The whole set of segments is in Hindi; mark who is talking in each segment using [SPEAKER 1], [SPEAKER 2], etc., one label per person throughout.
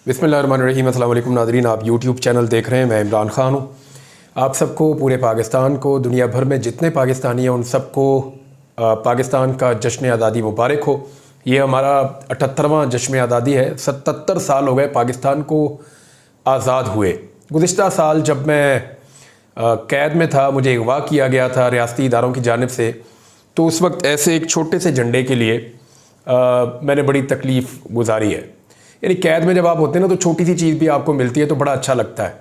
[SPEAKER 1] बिस्मिल्लाहिर्रहमानिर्रहीम। अस्सलाम वालेकुम नाज़रीन, आप यूट्यूब चैनल देख रहे हैं। मैं इमरान ख़ान हूँ। आप सबको, पूरे पाकिस्तान को, दुनिया भर में जितने पाकिस्तानी हैं उन सबको पाकिस्तान का जश्न आज़ादी मुबारक हो। ये हमारा 78वां जश्न आज़ादी है। 77 साल हो गए पाकिस्तान को आज़ाद हुए। गुज़िश्ता साल जब मैं कैद में था, मुझे अगवा किया गया था रियासती इदारों की जानिब से, तो उस वक्त ऐसे एक छोटे से झंडे के लिए मैंने बड़ी तकलीफ़ गुजारी है। यानी कैद में जब आप होते हैं ना, तो छोटी सी चीज़ भी आपको मिलती है तो बड़ा अच्छा लगता है,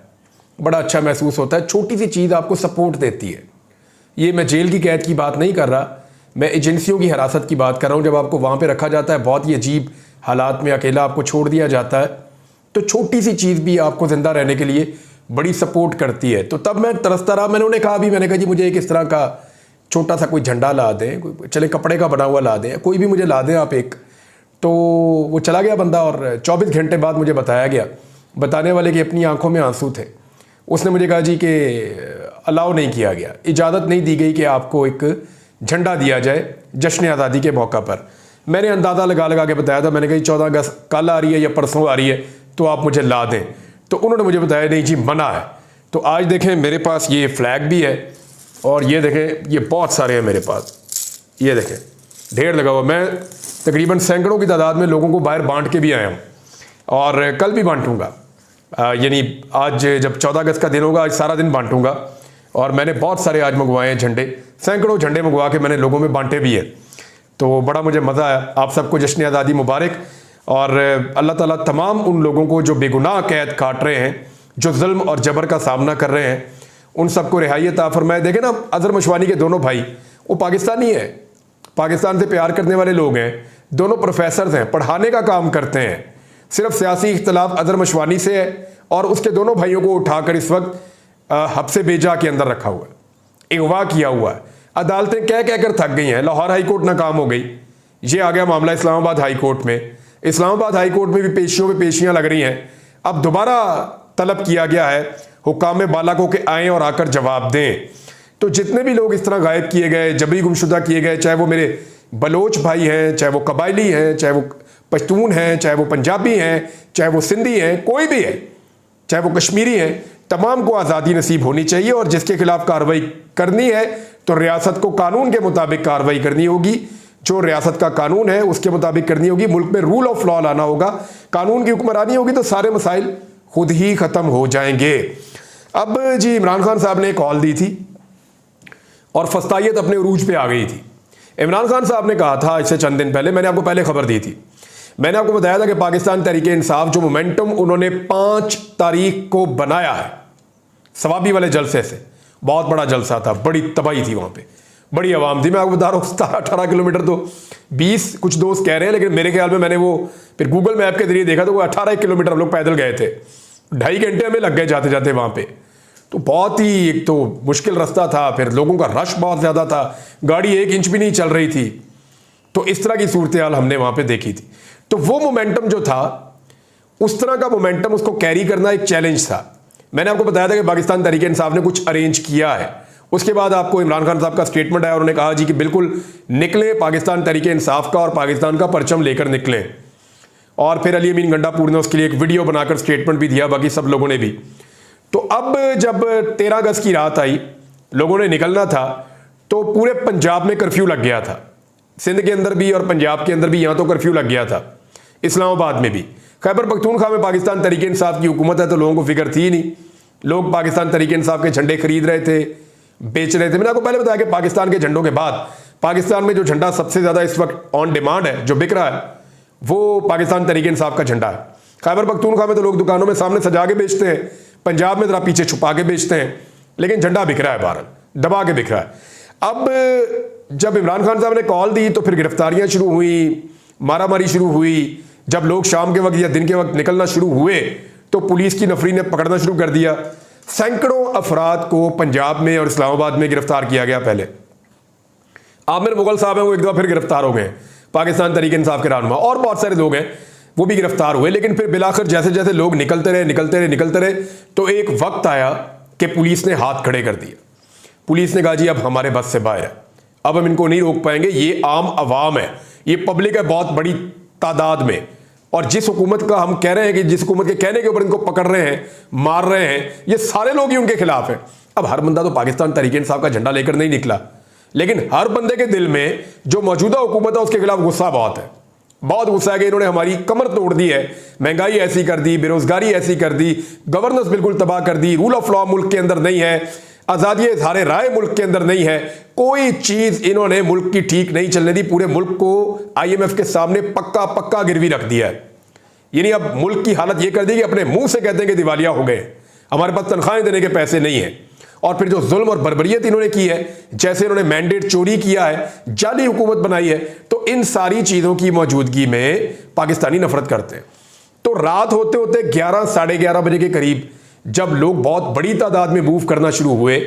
[SPEAKER 1] बड़ा अच्छा महसूस होता है। छोटी सी चीज़ आपको सपोर्ट देती है। ये मैं जेल की कैद की बात नहीं कर रहा, मैं एजेंसियों की हिरासत की बात कर रहा हूँ। जब आपको वहाँ पे रखा जाता है, बहुत ही अजीब हालात में अकेला आपको छोड़ दिया जाता है, तो छोटी सी चीज़ भी आपको ज़िंदा रहने के लिए बड़ी सपोर्ट करती है। तो तब मैं तरसता रहा। मैंने उन्हें कहा जी मुझे एक इस तरह का छोटा सा कोई झंडा ला दें, चले कपड़े का बना हुआ ला दें, कोई भी मुझे ला दें आप एक। तो वो चला गया बंदा, और 24 घंटे बाद मुझे बताया गया, बताने वाले की अपनी आंखों में आंसू थे। उसने मुझे कहा जी कि अलाउ नहीं किया गया, इजाज़त नहीं दी गई कि आपको एक झंडा दिया जाए जश्न आज़ादी के मौका पर। मैंने अंदाज़ा लगा लगा के बताया था। मैंने कहा 14 अगस्त कल आ रही है या परसों आ रही है, तो आप मुझे ला दें। तो उन्होंने मुझे बताया नहीं जी, मना है। तो आज देखें मेरे पास ये फ्लैग भी है, और ये देखें ये बहुत सारे हैं मेरे पास, ये देखें ढेर लगा हुआ। मैं तकरीबन सैकड़ों की तादाद में लोगों को बाहर बांट के भी आया हूँ, और कल भी बांटूंगा। यानी आज जब 14 अगस्त का दिन होगा, आज सारा दिन बांटूंगा। और मैंने बहुत सारे आज मंगवाए हैं झंडे, सैकड़ों झंडे मंगवा के मैंने लोगों में बांटे भी है। तो बड़ा मुझे मज़ा आया। आप सबको जश्न आज़ादी मुबारक। और अल्लाह ताला तमाम उन लोगों को जो बेगुनाह कैद काट रहे हैं, जो जुल्म और जबर का सामना कर रहे हैं, उन सबको रिहाई अता फरमाए। देखें ना, अज़हर मशवानी के दोनों भाई वो पाकिस्तानी हैं, पाकिस्तान से प्यार करने वाले लोग हैं, दोनों प्रोफेसर हैं, पढ़ाने का काम करते हैं। सिर्फ सियासी इख्तलाफ अज़हर मशवानी से है, और उसके दोनों भाइयों को उठाकर इस वक्त हब्से बेजा के अंदर रखा हुआ है, अगवा किया हुआ है। अदालतें कह कहकर थक गई हैं। लाहौर हाई कोर्ट नाकाम हो गई, ये आ गया मामला इस्लामाबाद हाई कोर्ट में। इस्लामाबाद हाई कोर्ट में भी पेशियों पे पेशियां लग रही हैं। अब दोबारा तलब किया गया है हुक्काम बाला को कि आएँ और आकर जवाब दें। तो जितने भी लोग इस तरह गायब किए गए, जबरी गुमशुदा किए गए, चाहे वो मेरे बलोच भाई हैं, चाहे वो कबायली हैं, चाहे वो पश्तून हैं, चाहे वो पंजाबी हैं, चाहे वो सिंधी हैं, कोई भी है, चाहे वो कश्मीरी हैं, तमाम को आज़ादी नसीब होनी चाहिए। और जिसके खिलाफ कार्रवाई करनी है तो रियासत को कानून के मुताबिक कार्रवाई करनी होगी, जो रियासत का कानून है उसके मुताबिक करनी होगी। मुल्क में रूल ऑफ लॉ लाना होगा, कानून की हुक्मरानी होगी, तो सारे मसाइल खुद ही ख़त्म हो जाएंगे। अब जी इमरान खान साहब ने कॉल दी थी और फस्तायत अपने उरूज पे आ गई थी। इमरान खान साहब ने कहा था इससे चंद दिन पहले, मैंने आपको पहले खबर दी थी, मैंने आपको बताया था कि पाकिस्तान तहरीक इंसाफ जो मोमेंटम उन्होंने 5 तारीख को बनाया है सवाबी वाले जलसे से, बहुत बड़ा जलसा था, बड़ी तबाही थी वहाँ पे, बड़ी आवाम थी। मैं आपको बता रहा हूँ 17-18 किलोमीटर, तो 20 कुछ दोस्त कह रहे हैं, लेकिन मेरे ख्याल में मैंने वो फिर गूगल मैप के जरिए देखा तो वो 18 किलोमीटर हम लोग पैदल गए थे। 2.5 घंटे हमें लग गए जाते जाते वहाँ पे। तो बहुत ही एक तो मुश्किल रास्ता था, फिर लोगों का रश बहुत ज़्यादा था, गाड़ी 1 इंच भी नहीं चल रही थी। तो इस तरह की सूरत हाल हमने वहाँ पे देखी थी। तो वो मोमेंटम जो था, उस तरह का मोमेंटम, उसको कैरी करना एक चैलेंज था। मैंने आपको बताया था कि पाकिस्तान तहरीक इंसाफ ने कुछ अरेंज किया है। उसके बाद आपको इमरान खान साहब का स्टेटमेंट आया, उन्होंने कहा जी कि बिल्कुल निकले पाकिस्तान तहरीक इंसाफ का और पाकिस्तान का परचम लेकर निकलें। और फिर अली अमीन गंडापुर ने उसके लिए एक वीडियो बनाकर स्टेटमेंट भी दिया, बाकी सब लोगों ने भी। तो अब जब 13 अगस्त की रात आई, लोगों ने निकलना था, तो पूरे पंजाब में कर्फ्यू लग गया था, सिंध के अंदर भी और पंजाब के अंदर भी, यहाँ तो कर्फ्यू लग गया था, इस्लामाबाद में भी। खैबर पख्तूनख्वा में पाकिस्तान तहरीक इंसाफ की हुकूमत है, तो लोगों को फिक्र थी नहीं, लोग पाकिस्तान तहरीक इंसाफ के झंडे खरीद रहे थे, बेच रहे थे। मैंने आपको पहले बताया कि पाकिस्तान के झंडों के बाद पाकिस्तान में जो झंडा सबसे ज़्यादा इस वक्त ऑन डिमांड है, जो बिक रहा है, वो पाकिस्तान तहरीक इंसाफ का झंडा है। खैबर पख्तूनख्वा में तो लोग दुकानों में सामने सजा के बेचते हैं, पंजाब में जरा पीछे छुपा के बेचते हैं, लेकिन झंडा बिक रहा है, बाहर दबा के बिक रहा है। अब जब इमरान खान साहब ने कॉल दी तो फिर गिरफ्तारियां शुरू हुई, मारामारी शुरू हुई। जब लोग शाम के वक्त या दिन के वक्त निकलना शुरू हुए तो पुलिस की नफरी ने पकड़ना शुरू कर दिया। सैकड़ों अफराद को पंजाब में और इस्लामाबाद में गिरफ्तार किया गया। पहले आमिर मुगल साहब हैं, वो एक दफा फिर गिरफ्तार हो गए, पाकिस्तान तहरीक इंसाफ के रहनुमा, और बहुत सारे लोग हैं वो भी गिरफ्तार हुए। लेकिन फिर बिलाखिर जैसे जैसे लोग निकलते रहे तो एक वक्त आया कि पुलिस ने हाथ खड़े कर दिए। पुलिस ने कहा जी अब हमारे बस से बाहर है, अब हम इनको नहीं रोक पाएंगे, ये आम आवाम है, ये पब्लिक है बहुत बड़ी तादाद में, और जिस हुकूमत का हम कह रहे हैं कि जिस हुकूमत के कहने के ऊपर इनको पकड़ रहे हैं, मार रहे हैं, ये सारे लोग ही उनके खिलाफ हैं। अब हर बंदा तो पाकिस्तान तहरीक इंसाफ का झंडा लेकर नहीं निकला, लेकिन हर बंदे के दिल में जो मौजूदा हुकूमत है उसके खिलाफ गुस्सा बहुत है, बहुत गुस्सा है कि इन्होंने हमारी कमर तोड़ दी है, महंगाई ऐसी कर दी, बेरोजगारी ऐसी कर दी, गवर्नेंस बिल्कुल तबाह कर दी, रूल ऑफ लॉ मुल्क के अंदर नहीं है, आज़ादी इज़हार राय मुल्क के अंदर नहीं है, कोई चीज इन्होंने मुल्क की ठीक नहीं चलने दी, पूरे मुल्क को IMF के सामने पक्का पक्का गिरवी रख दिया है। यानी अब मुल्क की हालत यह कर दी कि अपने मुंह से कहते हैं कि दिवालिया हो गए, हमारे पास तनख्वाहें देने के पैसे नहीं है। और फिर जो जुल्म और बर्बरियत इन्होंने की है, जैसे इन्होंने मैंडेट चोरी किया है, जाली हुकूमत बनाई है, तो इन सारी चीजों की मौजूदगी में पाकिस्तानी नफरत करते हैं। तो रात होते होते 11 साढ़े 11 बजे के करीब जब लोग बहुत बड़ी तादाद में मूव करना शुरू हुए,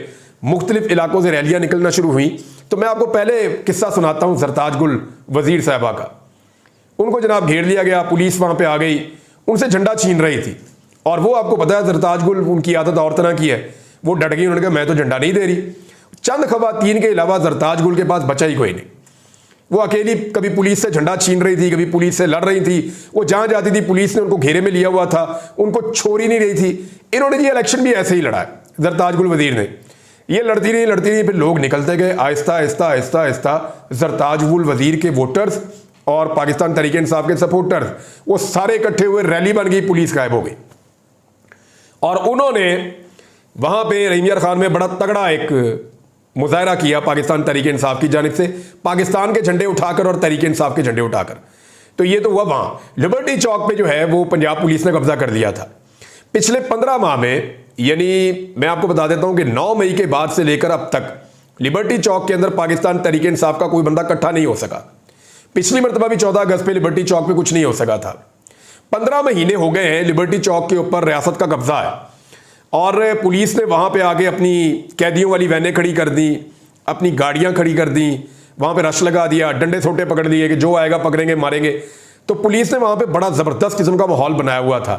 [SPEAKER 1] मुख्तलिफ इलाकों से रैलियां निकलना शुरू हुई, तो मैं आपको पहले किस्सा सुनाता हूं जरताज गुल वजीर साहबा का। उनको जनाब घेर लिया गया, पुलिस वहां पे आ गई, उनसे झंडा छीन रही थी। और वो आपको पता है जरताज गुल, उनकी आदत और तरह की है, वो डट गई, उन्होंने कहा मैं तो झंडा नहीं दे रही। चंद खवातीन के अलावा जरताज गुल के पास बचा ही कोई नहीं। वो अकेली कभी पुलिस से झंडा छीन रही थी, कभी पुलिस से लड़ रही थी, वो जहां जाती थी पुलिस ने उनको घेरे में लिया हुआ था, उनको छोड़ ही नहीं रही थी। इन्होंने ये इलेक्शन भी ऐसे ही लड़ा है, जरताज गुल वजीर ने, ये लड़ती रही, फिर लोग निकलते गए, आहिस्ता आहिस्ता आहिस्ता आहिस्ता जरताज गुल वजीर के वोटर्स और पाकिस्तान तहरीक इंसाफ के सपोर्टर्स वो सारे इकट्ठे हुए, रैली बन गई, पुलिस गायब हो गई। और उन्होंने वहां पे रहीम यार खान में बड़ा तगड़ा एक मुजाहरा किया पाकिस्तान तहरीक इंसाफ की जानिब से, पाकिस्तान के झंडे उठाकर और तहरीक इंसाफ के झंडे उठाकर। तो ये तो हुआ वहां लिबर्टी चौक पे, जो है वो पंजाब पुलिस ने कब्जा कर लिया था। पिछले 15 माह में, यानी मैं आपको बता देता हूं कि 9 मई के बाद से लेकर अब तक लिबर्टी चौक के अंदर पाकिस्तान तहरीक इंसाफ का कोई बंदा इकट्ठा नहीं हो सका। पिछली मरतबा भी 14 अगस्त पे लिबर्टी चौक पे कुछ नहीं हो सका था। 15 महीने हो गए हैं लिबर्टी चौक के ऊपर रियासत का कब्जा है, और पुलिस ने वहां पे आके अपनी कैदियों वाली वैनें खड़ी कर दी, अपनी गाड़ियां खड़ी कर दी, वहां पे रश लगा दिया, डंडे सोटे पकड़ दिए कि जो आएगा पकड़ेंगे मारेंगे। तो पुलिस ने वहां पे बड़ा जबरदस्त किस्म का माहौल बनाया हुआ था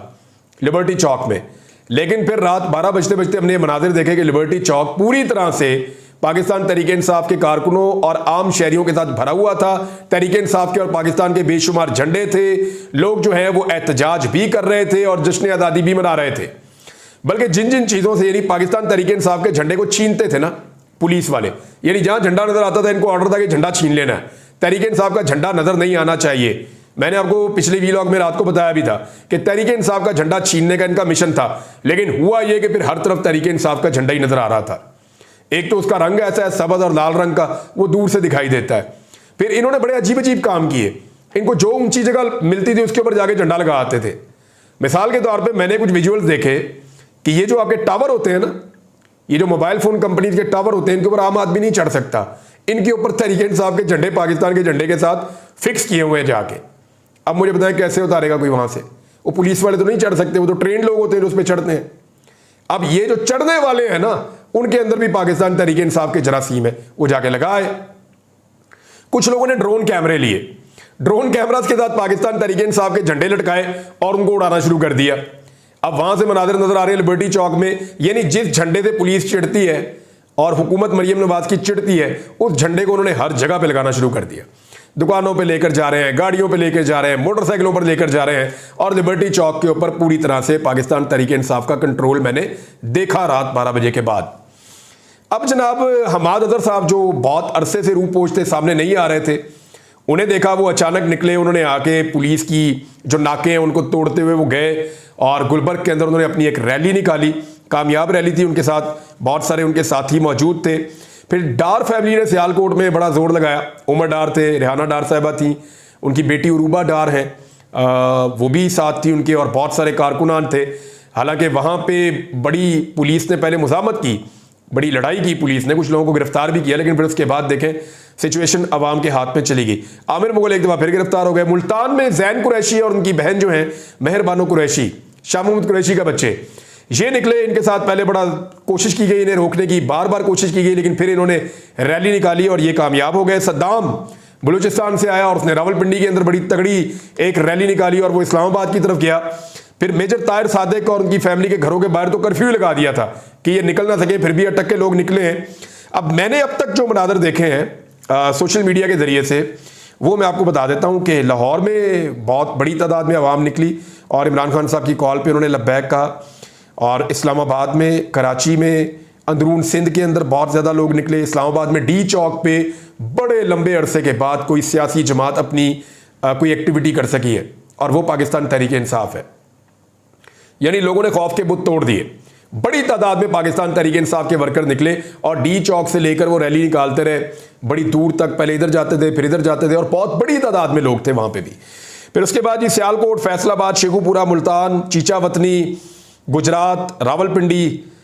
[SPEAKER 1] लिबर्टी चौक में। लेकिन फिर रात 12 बजते बजते हमने मनाजिर देखे कि लिबर्टी चौक पूरी तरह से पाकिस्तान तहरीक इंसाफ के कारकुनों और आम शहरियों के साथ भरा हुआ था। तहरीक इंसाफ के और पाकिस्तान के बेशुमार झंडे थे, लोग जो है वो एहतजाज भी कर रहे थे और जश्न आज़ादी भी मना रहे थे। बल्कि जिन जिन चीज़ों से, यानी पाकिस्तान तहरीक इंसाफ के झंडे को छीनते थे ना पुलिस वाले, यानी जहां झंडा नजर आता था इनको ऑर्डर था कि झंडा छीन लेना है, तहरीक इंसाफ का झंडा नजर नहीं आना चाहिए। मैंने आपको पिछले वीलॉग में रात को बताया भी था कि तहरीक इंसाफ का झंडा छीनने का इनका मिशन था, लेकिन हुआ यह कि फिर हर तरफ तहरीक इंसाफ का झंडा ही नजर आ रहा था। एक तो उसका रंग ऐसा है सब्ज़ और लाल रंग का, वो दूर से दिखाई देता है। फिर इन्होंने बड़े अजीब अजीब काम किए, इनको जो ऊंची जगह मिलती थी उसके ऊपर जाके झंडा लगा आते थे। मिसाल के तौर पर मैंने कुछ विजुअल्स देखे कि ये जो आपके टावर होते हैं ना, ये जो मोबाइल फोन कंपनी के टावर होते हैं, इनके ऊपर आम आदमी नहीं चढ़ सकता, इनके ऊपर तहरीक इंसाफ के झंडे पाकिस्तान के झंडे के साथ फिक्स किए हुए हैं जाके। अब मुझे बताएं कैसे उतारेगा कोई वहां से? वो पुलिस वाले तो नहीं चढ़ सकते, वो तो ट्रेंड लोग होते हैं जो उस पर चढ़ते हैं। अब ये जो चढ़ने वाले हैं ना, उनके अंदर भी पाकिस्तान तहरीक इंसाफ के जरासीम है, वो जाके लगाए। कुछ लोगों ने ड्रोन कैमरे लिए, ड्रोन कैमरास के साथ पाकिस्तान तहरीक इंसाफ के झंडे लटकाए और उनको उड़ाना शुरू कर दिया। अब वहां से मनाजिर नजर आ रहे हैं लिबर्टी चौक में, यानी जिस झंडे से पुलिस चिढ़ती है और हुकूमत मरियम नवाज की चिढ़ती है, उस झंडे को उन्होंने हर जगह पे लगाना शुरू कर दिया। दुकानों पे लेकर जा रहे हैं, गाड़ियों पे लेकर जा रहे हैं, मोटरसाइकिलों पर लेकर जा रहे हैं, और लिबर्टी चौक के ऊपर पूरी तरह से पाकिस्तान तहरीक इंसाफ का कंट्रोल मैंने देखा रात 12 बजे के बाद। अब जनाब हमाद अजहर साहब जो बहुत अरसे से रूह पोछते सामने नहीं आ रहे थे, उन्हें देखा, वो अचानक निकले, उन्होंने आके पुलिस की जो नाके हैं उनको तोड़ते हुए वो गए और गुलबर्ग के अंदर उन्होंने अपनी एक रैली निकाली। कामयाब रैली थी, उनके साथ बहुत सारे उनके साथी मौजूद थे। फिर डार फैमिली ने सियालकोट में बड़ा जोर लगाया, उमर डार थे, रेहाना डार साहिबा थी, उनकी बेटी उरूबा डार है, वो भी साथ थी उनके, और बहुत सारे कारकुनान थे। हालांकि वहाँ पे बड़ी पुलिस ने पहले मुज़ाहमत की, बड़ी लड़ाई की पुलिस ने, कुछ लोगों को गिरफ्तार भी किया, लेकिन फिर उसके बाद देखें सिचुएशन अवाम के हाथ में चली गई। आमिर मुगल एक दफ़ा फिर गिरफ्तार हो गए। मुल्तान में जैन कुरैशी और उनकी बहन जो है मेहरबानो कुरैशी, शाह महमूद कुरैशी का बच्चे, ये निकले। इनके साथ पहले बड़ा कोशिश की गई इन्हें रोकने की, बार बार कोशिश की गई, लेकिन फिर इन्होंने रैली निकाली और ये कामयाब हो गए। सद्दाम बलूचिस्तान से आया और उसने रावलपिंडी के अंदर बड़ी तगड़ी एक रैली निकाली और वो इस्लामाबाद की तरफ गया। फिर मेजर ताहिर सादिक और उनकी फैमिली के घरों के बाहर तो कर्फ्यू लगा दिया था कि ये निकल ना सके, फिर भी अटक के लोग निकले हैं। अब मैंने अब तक जो मनाजर देखे हैं सोशल मीडिया के जरिए से, वो मैं आपको बता देता हूँ कि लाहौर में बहुत बड़ी तादाद में आवाम निकली और इमरान खान साहब की कॉल पे उन्होंने लब्बैक कहा, और इस्लामाबाद में, कराची में, अंदरून सिंध के अंदर बहुत ज़्यादा लोग निकले। इस्लामाबाद में डी चौक पे बड़े लंबे अरसे के बाद कोई सियासी जमात अपनी कोई एक्टिविटी कर सकी है, और वो पाकिस्तान तहरीक इंसाफ है। यानी लोगों ने खौफ के बुत तोड़ दिए। बड़ी तादाद में पाकिस्तान तहरीक इंसाफ के वर्कर निकले और डी चौक से लेकर वो रैली निकालते रहे बड़ी दूर तक। पहले इधर जाते थे, फिर इधर जाते थे, और बहुत बड़ी तादाद में लोग थे वहां पे भी। फिर उसके बाद जी सियालकोट, फैसलाबाद, शेखुपुरा, मुल्तान, चीचावतनी, गुजरात,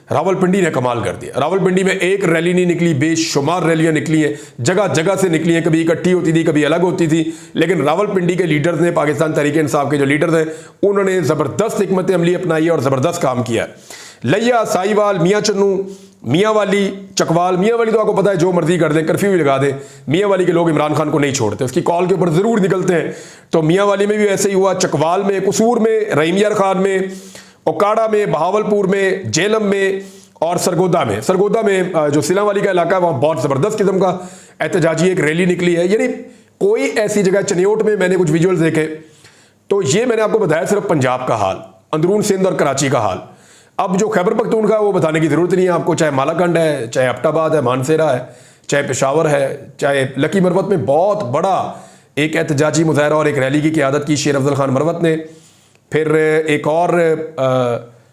[SPEAKER 1] रावलपिंडी ने कमाल कर दिया। रावलपिंडी में एक रैली नहीं निकली, बेशुमार रैलियां निकली हैं, जगह जगह से निकली हैं। कभी इकट्ठी होती थी, कभी अलग होती थी, लेकिन रावलपिंडी के लीडर्स ने, पाकिस्तान तहरीक इंसाफ के जो लीडर थे, उन्होंने जबरदस्त हिकमत अमली अपनाई और जबरदस्त काम किया। लिया, साहिवाल, मियाँ चन्नू, मियाँ वाली, चकवाल। मियाँ वाली तो आपको पता है जो मर्जी कर दें, कर्फ्यू भी लगा दें, मियाँ वाली के लोग इमरान खान को नहीं छोड़ते, उसकी कॉल के ऊपर जरूर निकलते हैं। तो मियाँ वाली में भी ऐसे ही हुआ, चकवाल में, कसूर में, रहीमियार खान में, ओकाड़ा में, बहावलपुर में, जेलम में और सरगोदा में। सरगोदा में जो सिला वाली का इलाका है, वहाँ बहुत ज़बरदस्त किस्म का एहतजाजी एक रैली निकली है। यानी कोई ऐसी जगह, चनियोट में मैंने कुछ विजुअल्स देखे, तो ये मैंने आपको बताया सिर्फ पंजाब का हाल, अंदरून सिंध और कराची का हाल। अब जो खैबर पख्तूनख्वा, वो बताने की ज़रूरत नहीं है आपको, चाहे मालाकंड है, चाहे एबटाबाद है, मानसेरा है, चाहे पेशावर है, चाहे लकी मरवत में बहुत बड़ा एक एहतजाजी मुजाहरा और एक रैली की क़यादत की शेर अफजल खान मरवत ने। फिर एक और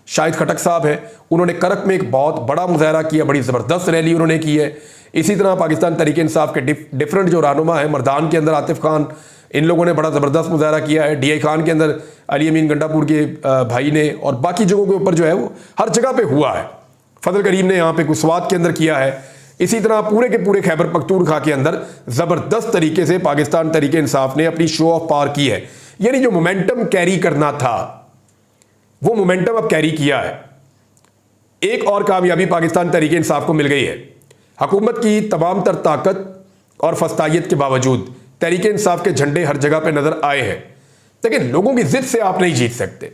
[SPEAKER 1] शाहिद खटक साहब हैं, उन्होंने करक में एक बहुत बड़ा मुजाहरा किया, बड़ी ज़बरदस्त रैली उन्होंने की है। इसी तरह पाकिस्तान तहरीक इंसाफ के डिफरेंट जो रहनुमा है, मर्दान के अंदर आतिफ खान, इन लोगों ने बड़ा ज़बरदस्त मुजाहरा किया है। DI खान के अंदर अली अमीन गंडापुर के भाई ने, और बाकी जगहों के ऊपर जो है वो हर जगह पे हुआ है। फजल करीम ने यहाँ पे कुसवात के अंदर किया है। इसी तरह पूरे के पूरे खैबर पख्तूनख्वा के अंदर ज़बरदस्त तरीके से पाकिस्तान तहरीक इंसाफ ने अपनी शो ऑफ पावर की है। यानी जो मोमेंटम कैरी करना था, वो मोमेंटम अब कैरी किया है। एक और कामयाबी पाकिस्तान तहरीक इंसाफ को मिल गई है। हुकूमत की तमाम तर ताकत और फस्तायत के बावजूद तहरीक इंसाफ के झंडे हर जगह पे नजर आए हैं, लेकिन लोगों की जिद से आप नहीं जीत सकते।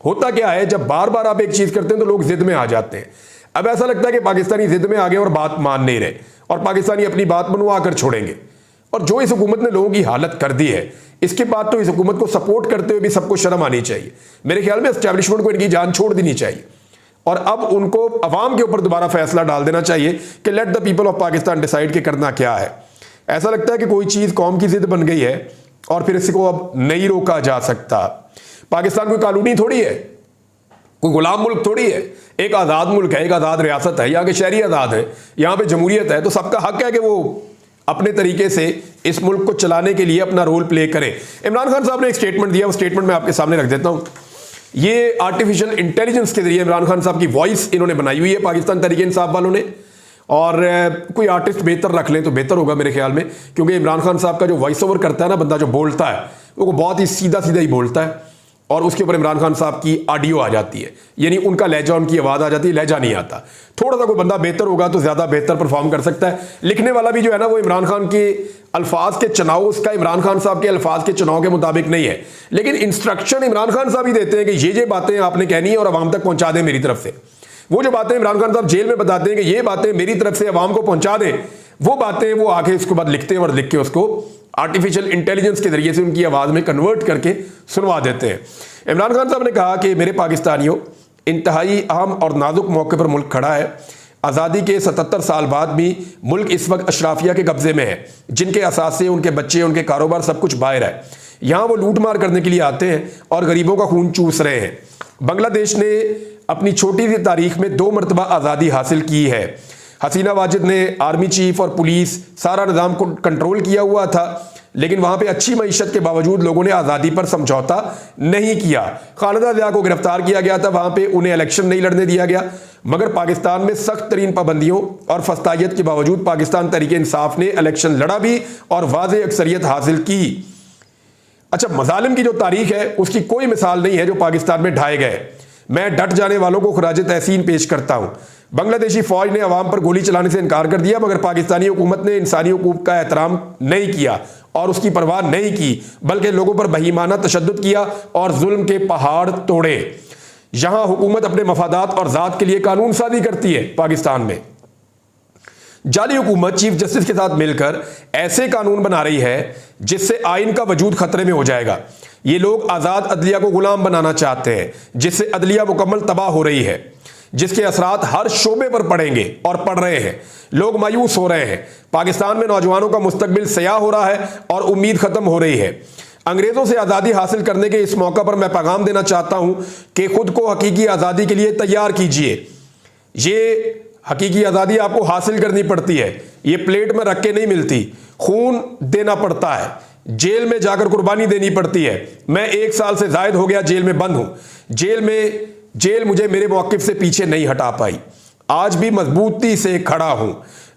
[SPEAKER 1] होता क्या है, जब बार बार आप एक चीज करते हैं तो लोग जिद में आ जाते हैं। अब ऐसा लगता है कि पाकिस्तानी जिद में आ गए और बात मान नहीं रहे, और पाकिस्तानी अपनी बात मनवा कर छोड़ेंगे। और जो इस हुकूमत ने लोगों की हालत कर दी है, इसके बाद तो इस हुकूमत को सपोर्ट करते हुए भी सबको शर्म आनी चाहिए। मेरे ख्याल में एस्टैब्लिशमेंट को इनकी जान छोड़ देनी चाहिए, और अब उनको अवाम के ऊपर दोबारा फैसला डाल देना चाहिए कि let the people of Pakistan decide कि करना क्या है। ऐसा लगता है कि कोई चीज कौम की जिद बन गई है और फिर इसको अब नहीं रोका जा सकता। पाकिस्तान कोई कानूनी थोड़ी है, कोई गुलाम मुल्क थोड़ी है, एक आज़ाद मुल्क है, एक आज़ाद रियासत है, यहाँ के शहरी आज़ाद है, यहाँ पे जमहूरियत है। तो सबका हक है कि वो अपने तरीके से इस मुल्क को चलाने के लिए अपना रोल प्ले करें। इमरान खान साहब ने एक स्टेटमेंट दिया, वो स्टेटमेंट मैं आपके सामने रख देता हूँ। ये आर्टिफिशियल इंटेलिजेंस के जरिए इमरान खान साहब की वॉइस इन्होंने बनाई हुई है पाकिस्तान तहरीक इंसाफ वालों ने, और कोई आर्टिस्ट बेहतर रख लें तो बेहतर होगा मेरे ख्याल में, क्योंकि इमरान खान साहब का जो वॉइस ओवर करता है ना बंदा, जो बोलता है वो बहुत ही सीधा सीधा ही बोलता है, और उसके ऊपर इमरान खान साहब की ऑडियो आ जाती है, यानी उनका लहजा, उनकी आवाज़ आ जाती है, लहजा नहीं आता। थोड़ा सा कोई बंदा बेहतर होगा तो ज़्यादा बेहतर परफॉर्म कर सकता है। लिखने वाला भी जो है ना, वो इमरान खान के अल्फाज के चुनाव, उसका इमरान खान साहब के अल्फाज के चुनाव के मुताबिक नहीं है, लेकिन इंस्ट्रक्शन इमरान खान साहब ही देते हैं कि ये बातें आपने कहनी है और आवाम तक पहुंचा दें मेरी तरफ से। वो जो बातें इमरान खान साहब जेल में बताते हैं कि ये बातें मेरी तरफ से आवाम को पहुंचा दें, वो बातें वो आके उसके बाद लिखते हैं और लिख के उसको आर्टिफिशियल इंटेलिजेंस के जरिए से उनकी आवाज़ में कन्वर्ट करके सुनवा देते हैं। इमरान खान साहब ने कहा कि मेरे पाकिस्तानियों, इंतहाई अहम और नाजुक मौके पर मुल्क खड़ा है। आज़ादी के 77 साल बाद भी मुल्क इस वक्त अशराफिया के कब्जे में है, जिनके असासे, उनके बच्चे, उनके कारोबार सब कुछ बाहर है। यहाँ वो लूट मार करने के लिए आते हैं और गरीबों का खून चूस रहे हैं। बांग्लादेश ने अपनी छोटी सी तारीख में 2 मरतबा आज़ादी हासिल की है। हसीना वाजिद ने आर्मी चीफ और पुलिस सारा निज़ाम को कंट्रोल किया हुआ था, लेकिन वहां पे अच्छी मईशत के बावजूद लोगों ने आज़ादी पर समझौता नहीं किया। खालिदा ज़िया को गिरफ्तार किया गया था, वहां पे उन्हें इलेक्शन नहीं लड़ने दिया गया, मगर पाकिस्तान में सख्त तरीन पाबंदियों और फस्तायत के बावजूद पाकिस्तान तहरीक इंसाफ ने इलेक्शन लड़ा भी और वाज़ेह अक्सरियत हासिल की। अच्छा, मजालिम की जो तारीख है उसकी कोई मिसाल नहीं है जो पाकिस्तान में ढाए गए। मैं डट जाने वालों को खराज तहसीन पेश करता हूँ। बांग्लादेशी फौज ने अवाम पर गोली चलाने से इनकार कर दिया, मगर पाकिस्तानी हुकूमत ने इंसानी हुकूक का एहतराम नहीं किया और उसकी परवाह नहीं की, बल्कि लोगों पर बहीमाना तशद्दुद किया और जुल्म के पहाड़ तोड़े। यहां हुकूमत अपने मफादात और ज़ात के लिए कानून साजी करती है पाकिस्तान में, जाली हुकूमत चीफ जस्टिस के साथ मिलकर ऐसे कानून बना रही है जिससे आइन का वजूद खतरे में हो जाएगा। ये लोग आजाद अदलिया को गुलाम बनाना चाहते हैं, जिससे अदलिया मुकम्मल तबाह हो रही है, जिसके असरात हर शोबे पर पड़ेंगे और पड़ रहे हैं। लोग मायूस हो रहे हैं। पाकिस्तान में नौजवानों का मुस्तकबिल सयाह हो रहा है और उम्मीद खत्म हो रही है। अंग्रेजों से आज़ादी हासिल करने के इस मौका पर मैं पैगाम देना चाहता हूं कि खुद को हकीकी आज़ादी के लिए तैयार कीजिए। ये हकीकी आज़ादी आपको हासिल करनी पड़ती है, ये प्लेट में रख के नहीं मिलती। खून देना पड़ता है, जेल में जाकर कुर्बानी देनी पड़ती है। मैं 1 साल से जायद हो गया जेल में बंद हूं। जेल मुझे मेरे मौक़िफ़ से पीछे नहीं हटा पाई। आज भी मजबूती से खड़ा हूं।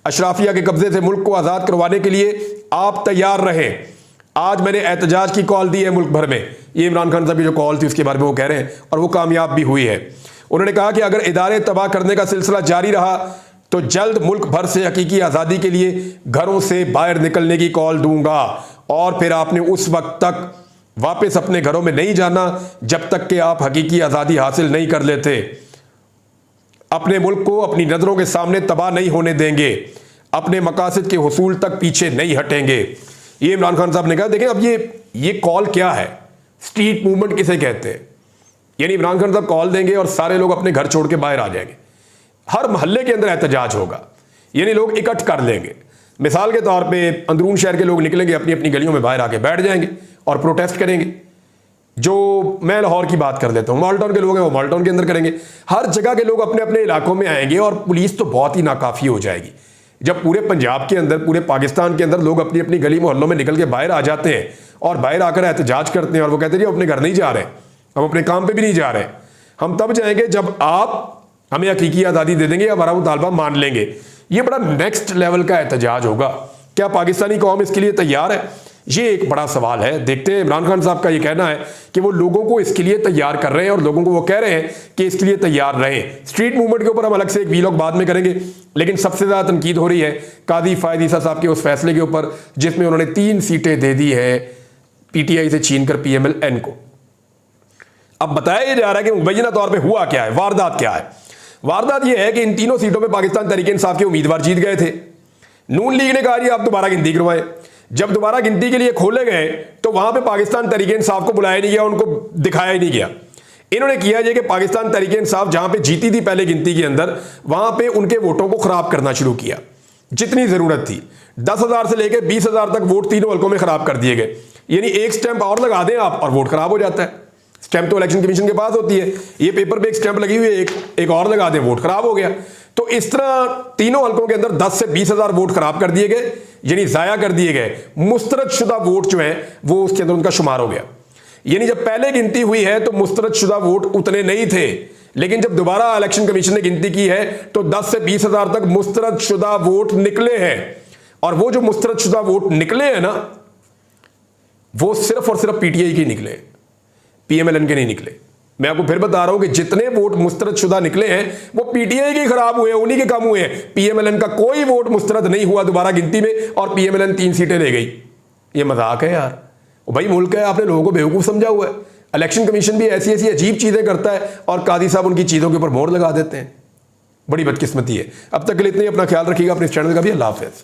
[SPEAKER 1] अशराफिया के कब्जे से मुल्क को आज़ाद करवाने के लिए आप तैयार रहें। आज मैंने एहतजाज की कॉल दी है मुल्क भर में। ये इमरान खान साहब की जो कॉल थी उसके बारे में वो कह रहे हैं, और वो कामयाब भी हुई है। उन्होंने कहा कि अगर इदारे तबाह करने का सिलसिला जारी रहा तो जल्द मुल्क भर से हकीकी आज़ादी के लिए घरों से बाहर निकलने की कॉल दूंगा, और फिर आपने उस वक्त तक वापस अपने घरों में नहीं जाना जब तक कि आप हकीकी आज़ादी हासिल नहीं कर लेते। अपने मुल्क को अपनी नज़रों के सामने तबाह नहीं होने देंगे, अपने मकासद के हुसूल तक पीछे नहीं हटेंगे। ये इमरान खान साहब ने कहा। देखें अब ये कॉल क्या है, स्ट्रीट मूवमेंट किसे कहते हैं। यानी इमरान खान साहब कॉल देंगे और सारे लोग अपने घर छोड़ के बाहर आ जाएंगे। हर मोहल्ले के अंदर एहतजाज होगा, यानी लोग इकट्ठ कर लेंगे। मिसाल के तौर पे अंदरून शहर के लोग निकलेंगे, अपनी अपनी गलियों में बाहर आके बैठ जाएंगे और प्रोटेस्ट करेंगे। जो मैं लाहौर की बात कर लेता हूँ, माल्टाउन के लोग हैं वो माल्टाउन के अंदर करेंगे। हर जगह के लोग अपने अपने इलाकों में आएंगे और पुलिस तो बहुत ही नाकाफी हो जाएगी। जब पूरे पंजाब के अंदर, पूरे पाकिस्तान के अंदर लोग अपनी अपनी गली मोहल्लों में निकल के बाहर आ जाते हैं और बाहर आकर एहतजाज करते हैं, और वो कहते हैं जी अपने घर नहीं जा रहे, हम अपने काम पे भी नहीं जा रहे, हम तब जाएंगे जब आप हमें हकीकी आज़ादी दे देंगे, हमारा मुतालबा मान लेंगे। ये बड़ा नेक्स्ट लेवल का एहतजाज होगा। क्या पाकिस्तानी कौम इसके लिए तैयार है? ये एक बड़ा सवाल है। देखते हैं। इमरान खान साहब का ये कहना है कि वो लोगों को इसके लिए तैयार कर रहे हैं और लोगों को वो कह रहे हैं कि इसके लिए तैयार रहें। स्ट्रीट मूवमेंट के ऊपर हम अलग से एक वीलॉग बाद में करेंगे, लेकिन सबसे ज़्यादा तनकीद हो रही है काजी फायद ईसा साहब के उस फैसले के ऊपर जिसमें उन्होंने 3 सीटें दे दी है PTI से छीन कर PMLN को। अब बताया जा रहा है कि मुबैना तौर पर हुआ क्या है, वारदात क्या है। वारदात यह है कि इन 3 सीटों पर पाकिस्तान तहरीक इंसाफ के उम्मीदवार जीत गए थे। नून लीग ने कहा जी आप दोबारा गिनती करवाएं। जब दोबारा गिनती के लिए खोले गए तो वहां पे पाकिस्तान तहरीक इंसाफ को बुलाया नहीं गया, उनको दिखाया ही नहीं गया। इन्होंने किया ये कि पाकिस्तान तहरीक इंसाफ जहां पे जीती थी पहले गिनती के अंदर, वहां पे उनके वोटों को खराब करना शुरू किया। जितनी जरूरत थी 10,000 से लेकर 20,000 तक वोट तीनों हल्कों में खराब कर दिए गए। यानी एक स्टैंप और लगा दें आप और वोट खराब हो जाता है। स्टैंप तो इलेक्शन कमीशन के पास होती है, ये पेपर पे एक स्टैंप लगी हुई है, एक और लगा दें, वोट खराब हो गया। तो इस तरह तीनों हल्कों के अंदर 10 से 20,000 वोट खराब कर दिए गए, यानी जाया कर दिए गए। मुस्तरद शुदा वोट जो है वो उसके अंदर उनका शुमार हो गया। यानी जब पहले गिनती हुई है तो मुस्तरद शुदा वोट उतने नहीं थे, लेकिन जब दोबारा इलेक्शन कमीशन ने गिनती की है तो 10 से 20,000 तक मुस्तरद शुदा वोट निकले हैं। और वो जो मुस्तरद शुदा वोट निकले हैं ना, वो सिर्फ और सिर्फ PTI के निकले, PMLN के नहीं निकले। मैं आपको फिर बता रहा हूं कि जितने वोट मुस्तरद शुदा निकले हैं वो PTI के खराब हुए हैं, उन्हीं के कम हुए हैं। PMLN का कोई वोट मुस्तरद नहीं हुआ दोबारा गिनती में और PMLN 3 सीटें ले गई। ये मजाक है यार। भाई मुल्क है, आपने लोगों को बेवकूफ समझा हुआ है। इलेक्शन कमीशन भी ऐसी ऐसी अजीब चीजें करता है और कादी साहब उनकी चीजों के ऊपर मोहर लगा देते हैं। बड़ी बदकिस्मती है। अब तक के लिए इतना ही। अपना ख्याल रखिएगा, अपने चैनल का भी। अल्लाह हाफिज़।